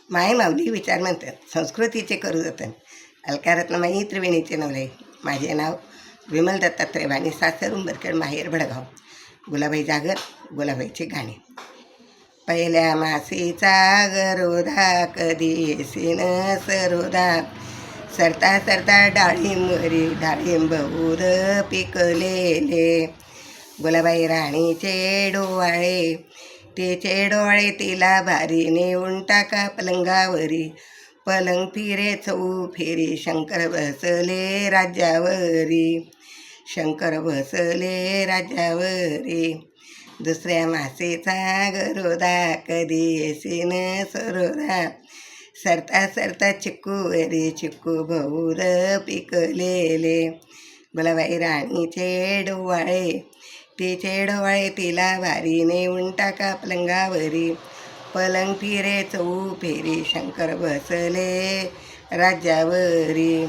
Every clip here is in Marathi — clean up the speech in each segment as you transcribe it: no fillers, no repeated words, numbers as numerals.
माय माऊली विचार म्हणतात संस्कृतीचे करू जतन. अलकारत्नमाई त्रिवेणीचे नवले. माझे नाव विमल दत्तात्रय वाणी, सासर उंबरखेड, माहेर भडगाव. गुलाबाई जागर, गुलाबाईचे गाणे. पहिल्या मासीचा गरोधा कधी येसीन सरोधा, सरता सरता डाळिंबरी डाळिंब उद पिकलेले. गुलाबाई राणीचे डोवाळे, तिचे डोळे तिला भारी, नेऊन टाका पलंगावरी. पलंग फिरे चौ फेरी, शंकर बसले राज्यावरी. शंकर बसले राज्यावरी. दुसऱ्या मासेचा गरोदा कधी येसीन सरोदा, सरता सरता चिक्कूवरी चिक्कू बहुद पिकलेले. गुलाबाई राणीचे डोवाळे, तिचे डोवाळे तिला भारी, नेऊन टाका पलंगावरी. पलंग फिरे चौ फेरी, शंकर बसले राज्यावरी.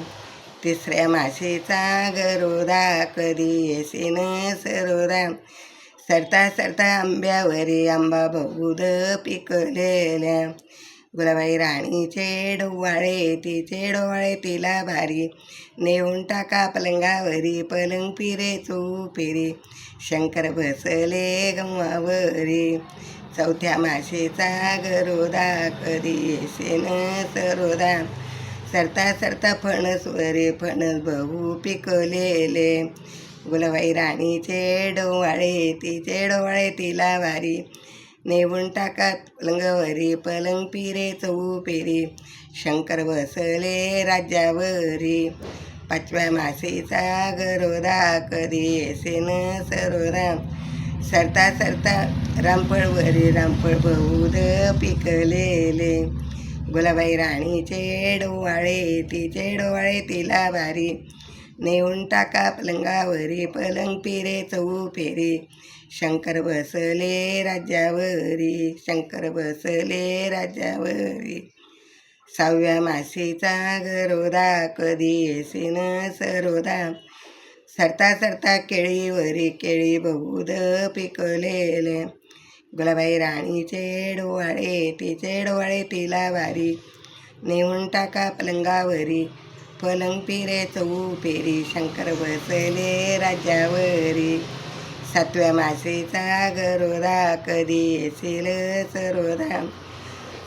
तिसऱ्या मासेचा गरोदा कधी येसीन सरोदा, सरता सरता आंब्यावरी आंबा बहुद पिकलेल्या. गुलाबाई राणीचे डोवाळे, तिचे डोवाळे तिला भारी, नेऊन टाका पलंगावरी. पलंग फिरे चौ फेरी, शंकर बसले गंवावरी. चौथ्या मासेचा गरोदा कधी येसीन सरोदा, सरता सरता फणसवरी फणस बहु पिकलेले. गुलाबाई राणीचे डोवाळे, तिचे डोवाळे तिला भारी, नेऊन टाका पलंगावरी. पलंग फिरे चौ फेरी, शंकर बसले राज्यावरी. पाचव्या मासेचा गरोदा कधी येसीन सरोदा, सरता सरता रामफळवरी रामफळ बहुद पिकलेले. गुलाबाई राणीचे डोवाळे, तिचे डोवाळे तिला भारी, नेऊन टाका पलंगावरी. पलंग फिरे चौ फेरी, शंकर बसले राज्यावरी. शंकर बसले राज्यावरी. सहाव्या मासेचा गरोदा कधी येसीन सरोदा, सरता सरता केळीवरी केळी बहुद पिकलेले. गुलाबाई राणीचे डोवाळे, तिचे डोवाळे तिला भारी, नेऊन टाका पलंगावरी. पलंग फिरे चौ फेरी, शंकर बसले राज्यावरी. सातव्या मासेचा गरोदा कधी येसील सरोदा,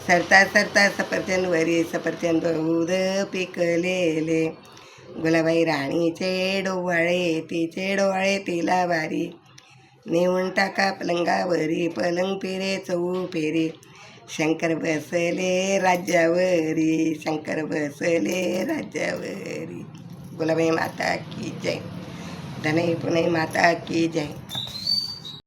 सरता सरता सफरचंदवरी सफरचंद बहुद पिकलेले. गुलाबाई राणीचे डोवाळे, तिचे डोवाळे तिला भारी, नेऊन टाका पलंगावरी. पलंग फिरे चौ फेरी, शंकर बसले राज्यावरी. शंकर बसले राज्यावरी. गुलाबाई माता की जय. धनई पुणे माता की जय.